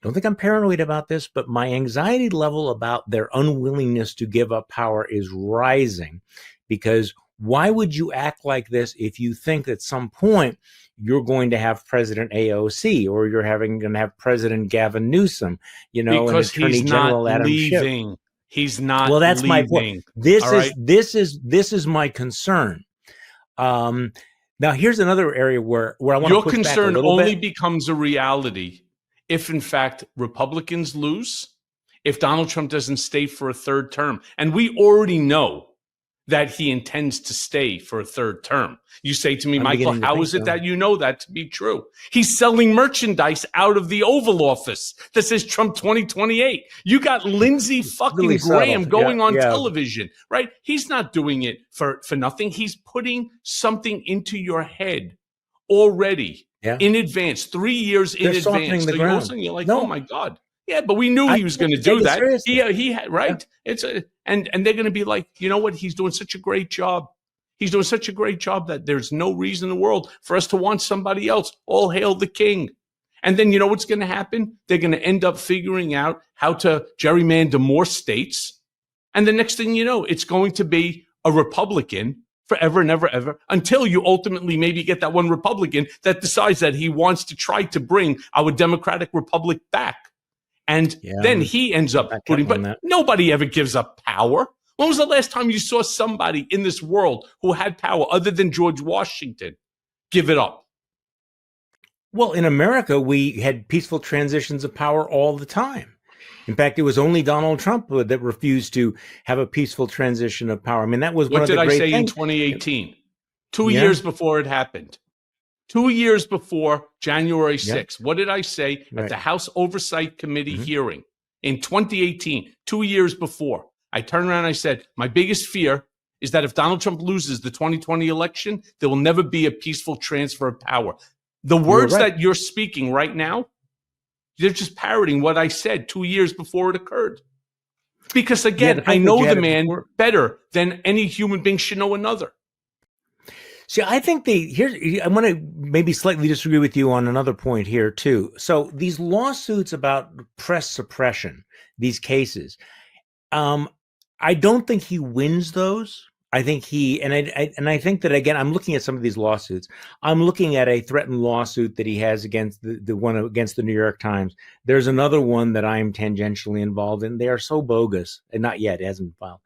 Speaker 2: Don't think I'm paranoid about this, but my anxiety level about their unwillingness to give up power is rising, because why would you act like this if you think at some point you're going to have President AOC or you're going to have President Gavin Newsom,
Speaker 1: because
Speaker 2: and Attorney General Adam Schiff?
Speaker 1: He's not.
Speaker 2: Well, that's
Speaker 1: leaving.
Speaker 2: my point. This is my concern. Now, here's another area where I want to push back a little bit. Your concern
Speaker 1: only becomes a reality if, in fact, Republicans lose, if Donald Trump doesn't stay for a third term. And we already know that he intends to stay for a third term. You say to me, Michael, how is it that you know that to be true? He's selling merchandise out of the Oval Office that says Trump 2028. You got Lindsey fucking Graham going on television, right? He's not doing it for nothing. He's putting something into your head already. In advance, 3 years in advance. So you're like, oh my God. Yeah, but we knew he was going to do that. He had, right? Yeah. And they're going to be like, you know what? He's doing such a great job. He's doing such a great job that there's no reason in the world for us to want somebody else. All hail the king. And then you know what's going to happen? They're going to end up figuring out how to gerrymander more states. And the next thing you know, it's going to be a Republican forever and ever, until you ultimately maybe get that one Republican that decides that he wants to try to bring our democratic republic back. And then he ends up but nobody ever gives up power. When was the last time you saw somebody in this world who had power other than George Washington give it up?
Speaker 2: Well, in America, we had peaceful transitions of power all the time. In fact, it was only Donald Trump that refused to have a peaceful transition of power. I mean, that was one of the great things.
Speaker 1: What did I say in 2018? 2 years before it happened. 2 years before January 6th. What did I say at the House Oversight Committee hearing in 2018, 2 years before? I turned around and I said, my biggest fear is that if Donald Trump loses the 2020 election, there will never be a peaceful transfer of power. The words that you're speaking right now, they're just parroting what I said 2 years before it occurred. Because again, I know the man better than any human being should know another.
Speaker 2: See, I think I want to maybe slightly disagree with you on another point here too. So these lawsuits about press suppression, these cases, I don't think he wins those. I think I think that, again, I'm looking at some of these lawsuits. I'm looking at a threatened lawsuit that he has against the one against the New York Times. There's another one that I'm tangentially involved in. They are so bogus, and not yet, it hasn't been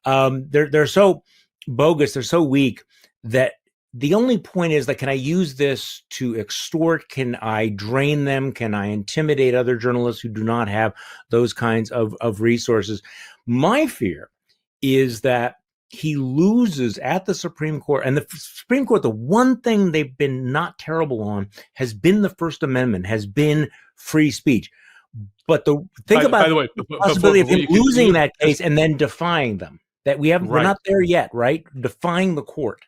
Speaker 2: filed. They're so bogus, they're so weak that the only point is, like, can I use this to extort? Can I drain them? Can I intimidate other journalists who do not have those kinds of resources? My fear is that he loses at the Supreme Court. And the Supreme Court, the one thing they've been not terrible on has been the First Amendment, has been free speech. But think about the possibility of him losing that case and then defying them. That we're not there yet, right? Defying the court.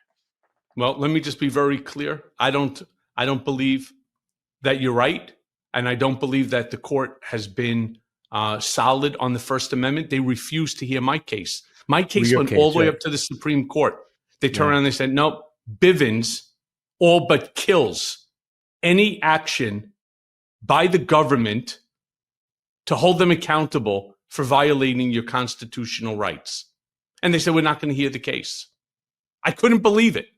Speaker 1: Well, let me just be very clear. I don't believe that you're right, and I don't believe that the court has been solid on the First Amendment. They refused to hear my case. My case went all the way up to the Supreme Court. They turned around and they said, "No, Bivens all but kills any action by the government to hold them accountable for violating your constitutional rights. And they said, we're not going to hear the case. I couldn't believe it.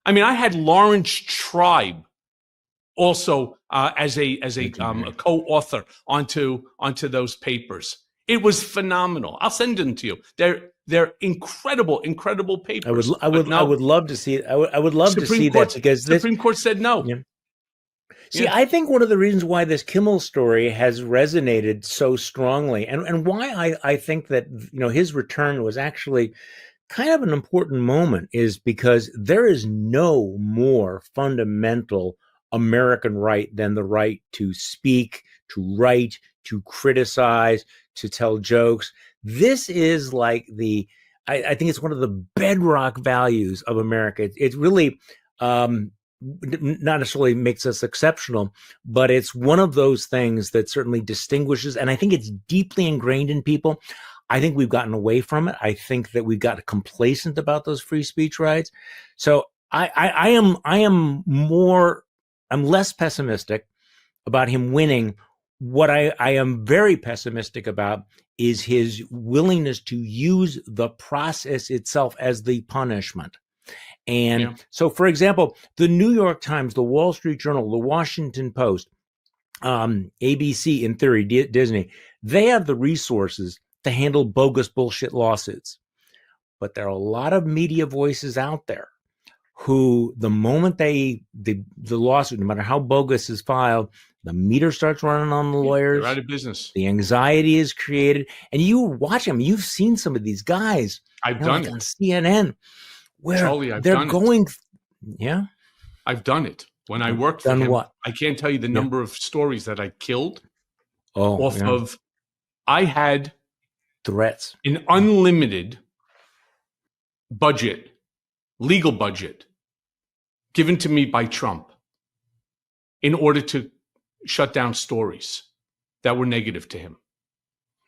Speaker 1: I mean, I had Lawrence Tribe also as a co-author onto those papers. It was phenomenal. I'll send them to you. They're incredible papers.
Speaker 2: I would love to see it. I would love to see that, because the
Speaker 1: Supreme Court said no.
Speaker 2: Yeah. See, I think one of the reasons why this Kimmel story has resonated so strongly, and why I think that his return was actually kind of an important moment, is because there is no more fundamental American right than the right to speak, to write, to criticize, to tell jokes. This is like I think it's one of the bedrock values of America. It really not necessarily makes us exceptional, but it's one of those things that certainly distinguishes, and I think it's deeply ingrained in people. I think we've gotten away from it. I think that we've got complacent about those free speech rights. So I'm less pessimistic about him winning. What I am very pessimistic about is his willingness to use the process itself as the punishment. And so, for example, the New York Times, the Wall Street Journal, the Washington Post, ABC, in theory, Disney, they have the resources to handle bogus bullshit lawsuits. But there are a lot of media voices out there who, the moment the lawsuit, no matter how bogus, is filed, the meter starts running on the lawyers.
Speaker 1: They're out of business.
Speaker 2: The anxiety is created. And you watch them. You've seen some of these guys.
Speaker 1: I've done it
Speaker 2: on CNN. Where
Speaker 1: Charlie,
Speaker 2: they're going. Yeah.
Speaker 1: I've done it. When I worked for him,
Speaker 2: what?
Speaker 1: I can't tell you the number of stories that I killed off
Speaker 2: of.
Speaker 1: I had
Speaker 2: threats,
Speaker 1: an unlimited budget, legal budget, given to me by Trump in order to shut down stories that were negative to him.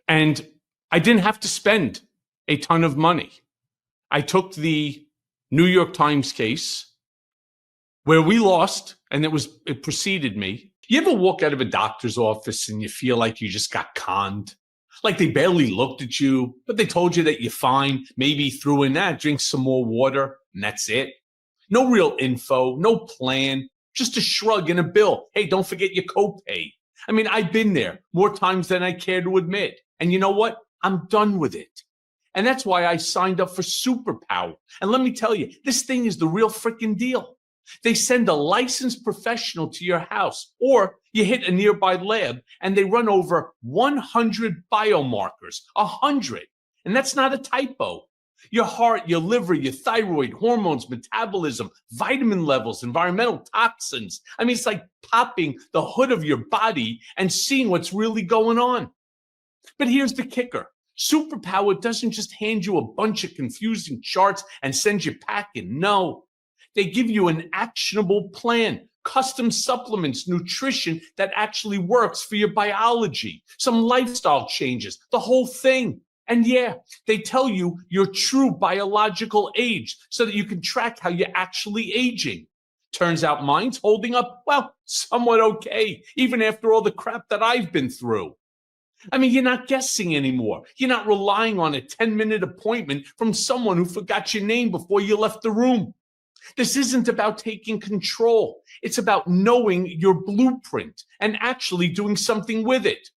Speaker 1: And I didn't have to spend a ton of money. I took the New York Times case where we lost, and it preceded me. You ever walk out of a doctor's office and you feel like you just got conned? Like they barely looked at you, but they told you that you're fine, maybe threw in that, drink some more water, and that's it. No real info, no plan, just a shrug and a bill. Hey, don't forget your copay. I mean, I've been there more times than I care to admit. And you know what? I'm done with it. And that's why I signed up for Superpower. And let me tell you, this thing is the real freaking deal. They send a licensed professional to your house, or you hit a nearby lab and they run over 100 biomarkers, 100. And that's not a typo. Your heart, your liver, your thyroid, hormones, metabolism, vitamin levels, environmental toxins. I mean, it's like popping the hood of your body and seeing what's really going on. But here's the kicker. Superpower doesn't just hand you a bunch of confusing charts and send you packing. No, they give you an actionable plan, custom supplements, nutrition that actually works for your biology, some lifestyle changes, the whole thing. And yeah, they tell you your true biological age so that you can track how you're actually aging. Turns out mine's holding up, well, somewhat okay, even after all the crap that I've been through. I mean, you're not guessing anymore. You're not relying on a 10-minute appointment from someone who forgot your name before you left the room. This isn't about taking control. It's about knowing your blueprint and actually doing something with it.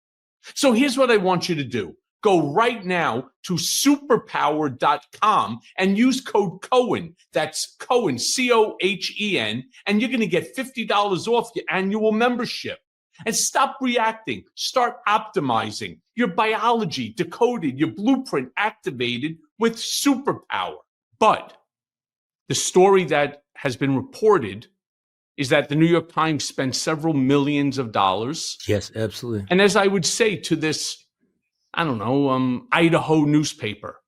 Speaker 1: So here's what I want you to do. Go right now to superpower.com and use code Cohen. That's Cohen, Cohen, and you're going to get $50 off your annual membership. And stop reacting. Start optimizing. Your biology decoded, your blueprint activated with Superpower. But the story that has been reported is that the New York Times spent several millions of dollars.
Speaker 2: Yes, absolutely.
Speaker 1: And as I would say to this, Idaho newspaper,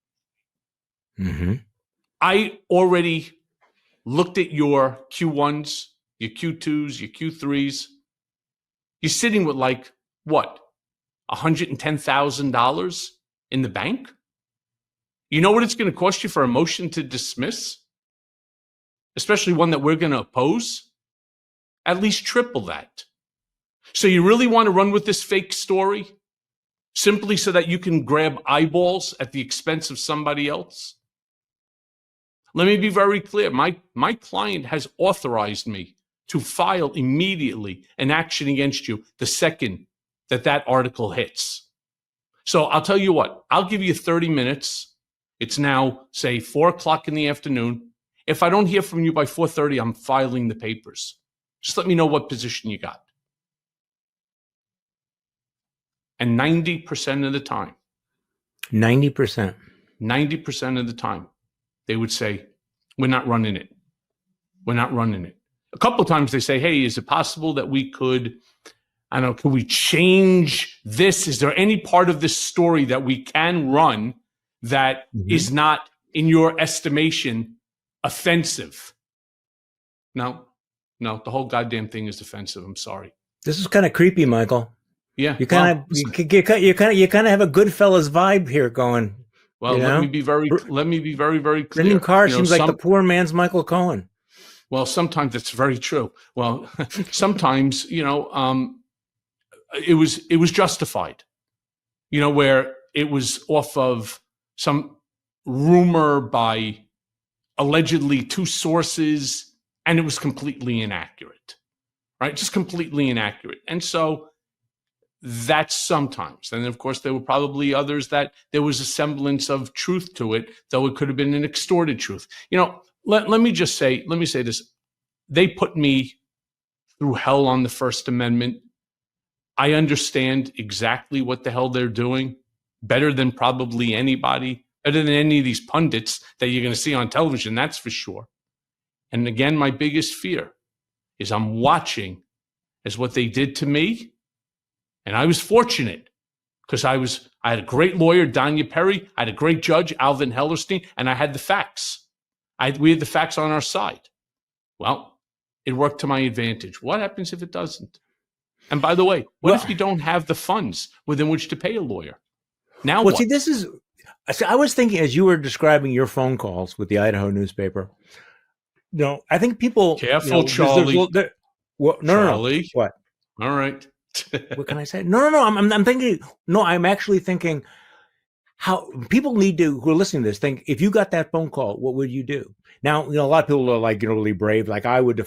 Speaker 1: I already looked at your Q1s, your Q2s, your Q3s. You're sitting with $110,000 in the bank? You know what it's going to cost you for a motion to dismiss? Especially one that we're going to oppose at least triple that. So you really want to run with this fake story simply so that you can grab eyeballs at the expense of somebody else? Let me be very clear. My client has authorized me to file immediately an action against you the second that article hits. So I'll tell you what, I'll give you 30 minutes. It's now, say, 4 o'clock in the afternoon. If I don't hear from you by 4:30, I'm filing the papers. Just let me know what position you got. And 90% of the time,
Speaker 2: 90%.
Speaker 1: 90% of the time, they would say, we're not running it. We're not running it. A couple of times they say, hey, is it possible that we could, I don't know, could we change this? Is there any part of this story that we can run that is not, in your estimation, offensive? No, the whole goddamn thing is offensive. I'm sorry.
Speaker 2: This is kind of creepy, Michael.
Speaker 1: Yeah.
Speaker 2: You kind of have a Goodfellas vibe here going.
Speaker 1: Well, let me be very, very clear.
Speaker 2: Brendan Carr seems like the poor man's Michael Cohen.
Speaker 1: Well, sometimes it's very true. Well, sometimes, it was justified, where it was off of some rumor by allegedly 2 sources, and it was completely inaccurate, right? Just completely inaccurate. And so that's sometimes. And of course, there were probably others that there was a semblance of truth to it, though it could have been an extorted truth. Let me say this. They put me through hell on the First Amendment. I understand exactly what the hell they're doing better than probably anybody, better than any of these pundits that you're going to see on television, that's for sure. And again, my biggest fear is I'm watching as what they did to me. And I was fortunate because I had a great lawyer, Danya Perry. I had a great judge, Alvin Hellerstein, and I had the facts. We had the facts on our side. Well, it worked to my advantage. What happens if it doesn't? And by the way, what if you don't have the funds within which to pay a lawyer? Now what?
Speaker 2: See, I was thinking as you were describing your phone calls with the Idaho newspaper, I think people...
Speaker 1: Careful, Charlie.
Speaker 2: Charlie. What?
Speaker 1: All right.
Speaker 2: What can I say? No. I'm thinking. No, I'm actually thinking how people need to, who are listening to this, think if you got that phone call, what would you do? Now, a lot of people are like, really brave. Like I would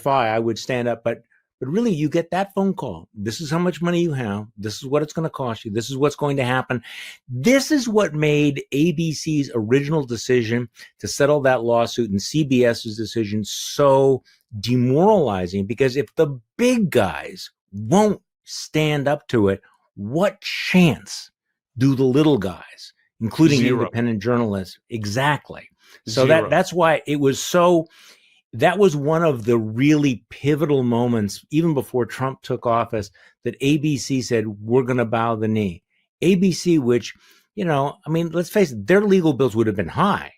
Speaker 2: stand up, but really, you get that phone call. This is how much money you have. This is what it's going to cost you. This is what's going to happen. This is what made ABC's original decision to settle that lawsuit and CBS's decision so demoralizing. Because if the big guys won't stand up to it, what chance do the little guys, including
Speaker 1: Zero.
Speaker 2: Independent journalists? Exactly. So
Speaker 1: Zero.
Speaker 2: that's why it was so. That was one of the really pivotal moments, even before Trump took office, that ABC said, we're going to bow the knee. ABC, which, let's face it, their legal bills would have been high,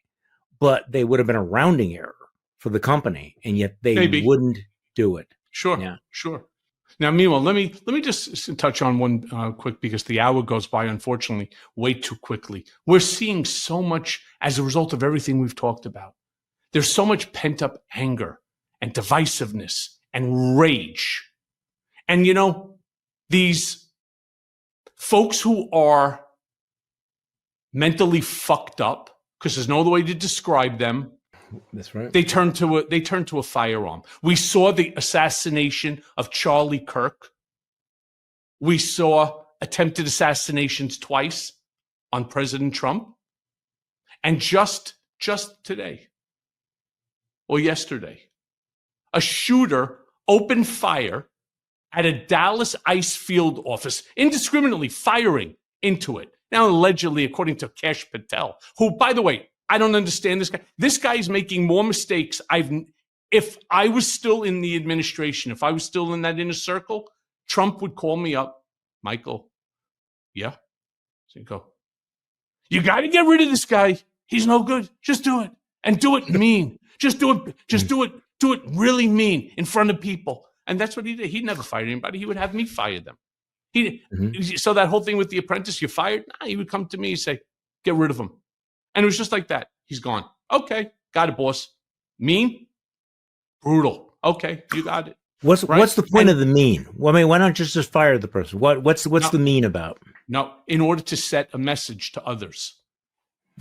Speaker 2: but they would have been a rounding error for the company, and yet they wouldn't do it.
Speaker 1: Sure,
Speaker 2: yeah.
Speaker 1: Sure. Now, meanwhile, let me just touch on one quick, because the hour goes by, unfortunately, way too quickly. We're seeing so much as a result of everything we've talked about. There's so much pent-up anger and divisiveness and rage. And, these folks who are mentally fucked up, because there's no other way to describe them.
Speaker 2: That's right.
Speaker 1: They turn to a firearm. We saw the assassination of Charlie Kirk. We saw attempted assassinations twice on President Trump. And just today, or yesterday, a shooter opened fire at a Dallas ice field office, indiscriminately firing into it. Now, allegedly, according to Kash Patel, who, by the way, I don't understand this guy. This guy is making more mistakes. If I was still in the administration, if I was still in that inner circle, Trump would call me up. Michael, yeah? So you go, you got to get rid of this guy. He's no good. Just do it. And do it mean. Just do it really mean in front of people. And that's what he did. He'd never fire anybody. He would have me fire them. So that whole thing with the apprentice, you fired? Nah, he would come to me and say, get rid of him. And it was just like that. He's gone. Okay, got it, boss. Mean? Brutal. Okay, you got it. right?
Speaker 2: What's the point of the mean? Well, I mean, why not just fire the person? What's
Speaker 1: No,
Speaker 2: the mean about?
Speaker 1: no, in order to set a message to others.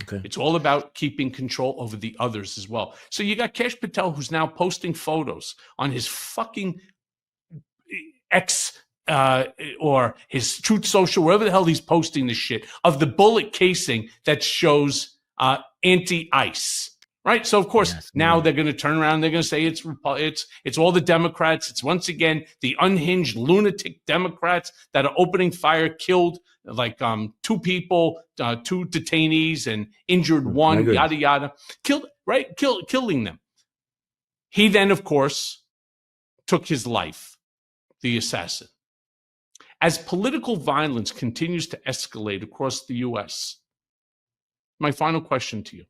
Speaker 2: Okay.
Speaker 1: It's all about keeping control over the others as well. So you got Kesh Patel, who's now posting photos on his fucking X or his Truth Social, wherever the hell he's posting this shit, of the bullet casing that shows anti-ICE. Right. So, of course, now they're going to turn around. They're going to say it's all the Democrats. It's once again the unhinged lunatic Democrats that are opening fire, killed like 2 people, 2 detainees, and injured 1, yada, yada. Killing them. He then, of course, took his life, the assassin. As political violence continues to escalate across the U.S., my final question to you.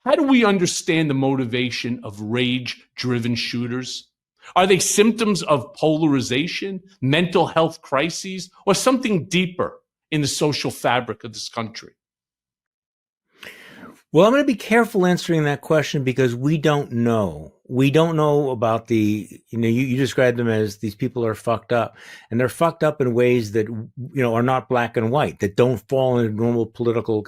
Speaker 1: How do we understand the motivation of rage-driven shooters? Are they symptoms of polarization, mental health crises, or something deeper in the social fabric of this country?
Speaker 2: Well, I'm going to be careful answering that question because we don't know. We don't know about you described them as these people are fucked up, and they're fucked up in ways that, are not black and white, that don't fall into normal political,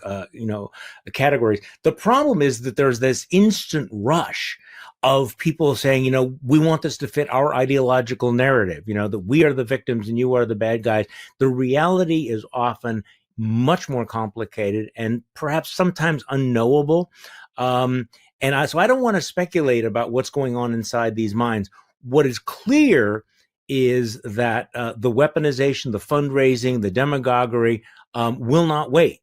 Speaker 2: categories. The problem is that there's this instant rush of people saying, we want this to fit our ideological narrative, that we are the victims and you are the bad guys. The reality is often much more complicated and perhaps sometimes unknowable. So I don't want to speculate about what's going on inside these minds. What is clear is that the weaponization, the fundraising, the demagoguery will not wait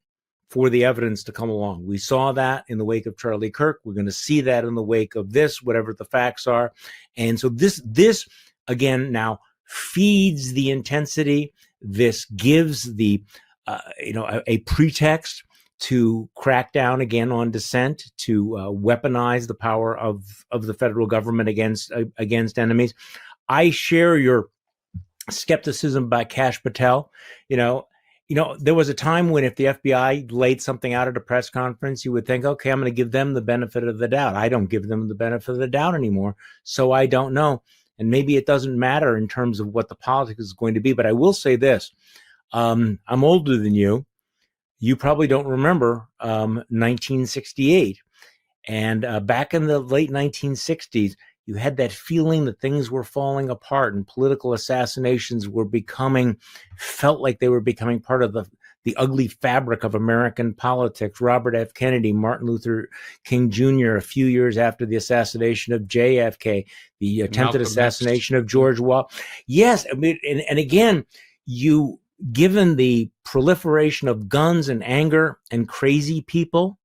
Speaker 2: for the evidence to come along. We saw that in the wake of Charlie Kirk. We're going to see that in the wake of this, whatever the facts are. And so this again now feeds the intensity. This gives the a pretext to crack down again on dissent, to weaponize the power of the federal government against enemies. I share your skepticism about Kesh Patel. There was a time when if the FBI laid something out at a press conference, you would think, okay, I'm going to give them the benefit of the doubt. I don't give them the benefit of the doubt anymore, so I don't know. And maybe it doesn't matter in terms of what the politics is going to be. But I will say this. I'm older than you. You probably don't remember 1968. And back in the late 1960s, you had that feeling that things were falling apart and political assassinations felt like they were becoming part of the ugly fabric of American politics. Robert F. Kennedy, Martin Luther King Jr., a few years after the assassination of JFK, the attempted assassination of George Washington. Yes, I mean, and again, given the proliferation of guns and anger and crazy people,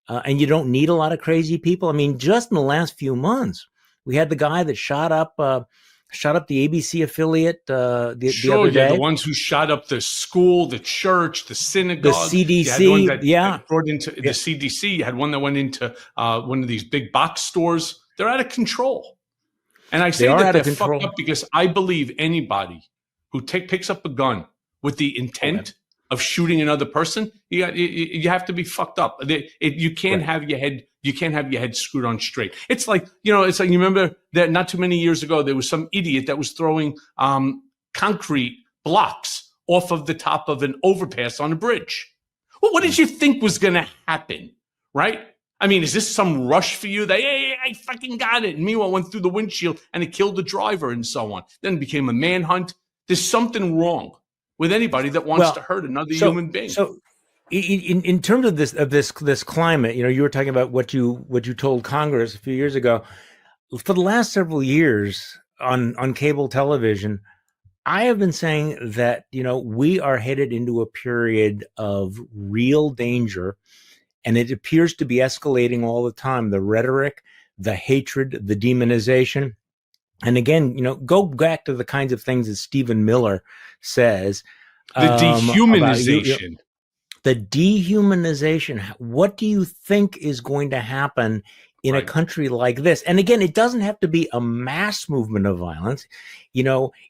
Speaker 2: and you don't need a lot of crazy people. I mean, just in the last few months, we had the guy that shot up the ABC affiliate the other day.
Speaker 1: The ones who shot up the school, the church, the synagogue,
Speaker 2: the CDC.
Speaker 1: That brought into the CDC. You had one that went into one of these big box stores. They're out of control, and I say that they're fucked up because I believe anybody who picks up a gun with the intent of shooting another person, you have to be fucked up. You can't have your head screwed on straight. It's like you remember that not too many years ago there was some idiot that was throwing concrete blocks off of the top of an overpass on a bridge. Well, what did you think was going to happen, right? I mean, is this some rush for you that, hey, I fucking got it? And meanwhile, went through the windshield and it killed the driver and so on. Then it became a manhunt. There's something wrong with anybody that wants to hurt another human being. So,
Speaker 2: in terms of this climate, you were talking about what you told Congress a few years ago. For the last several years on cable television, I have been saying that we are headed into a period of real danger, and it appears to be escalating all the time. The rhetoric, the hatred, the demonization. And again, go back to the kinds of things that Stephen Miller says.
Speaker 1: The dehumanization.
Speaker 2: The dehumanization. What do you think is going to happen in a country like this? And again, it doesn't have to be a mass movement of violence. If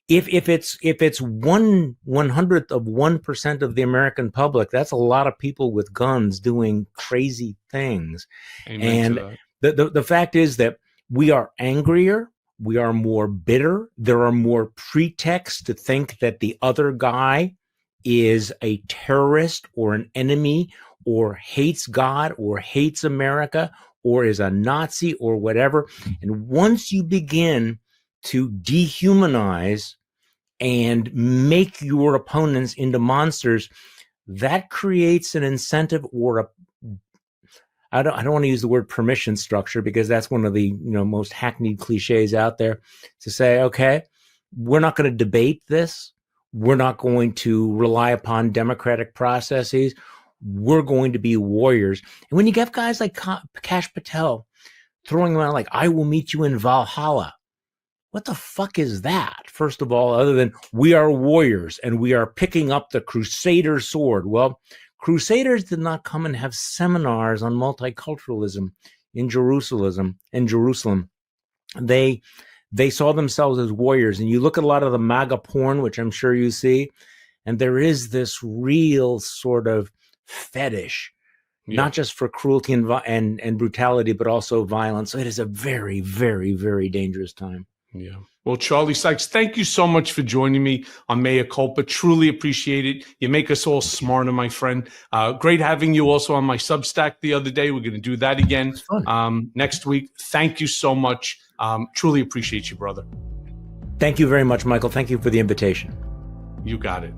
Speaker 2: it's 1/100th of 1% of the American public, that's a lot of people with guns doing crazy things. Amen. And the fact is that we are angrier. We are more bitter. There are more pretexts to think that the other guy is a terrorist or an enemy or hates God or hates America or is a Nazi or whatever. And once you begin to dehumanize and make your opponents into monsters, that creates an incentive or I don't want to use the word permission structure because that's one of the most hackneyed cliches out there, to say, okay, we're not going to debate this. We're not going to rely upon democratic processes. We're going to be warriors. And when you get guys like Kash Patel throwing around like, I will meet you in Valhalla, what the fuck is that? First of all, other than we are warriors and we are picking up the Crusader sword. Well, Crusaders did not come and have seminars on multiculturalism in Jerusalem. They saw themselves as warriors. And you look at a lot of the MAGA porn, which I'm sure you see, and there is this real sort of fetish, not just for cruelty and brutality, but also violence. So it is a very, very, very dangerous time.
Speaker 1: Yeah. Well, Charlie Sykes, thank you so much for joining me on Mea Culpa. Truly appreciate it. You make us all smarter, my friend. Great having you also on my Substack the other day. We're going to do that again next week. Thank you so much. Truly appreciate you, brother.
Speaker 2: Thank you very much, Michael. Thank you for the invitation.
Speaker 1: You got it.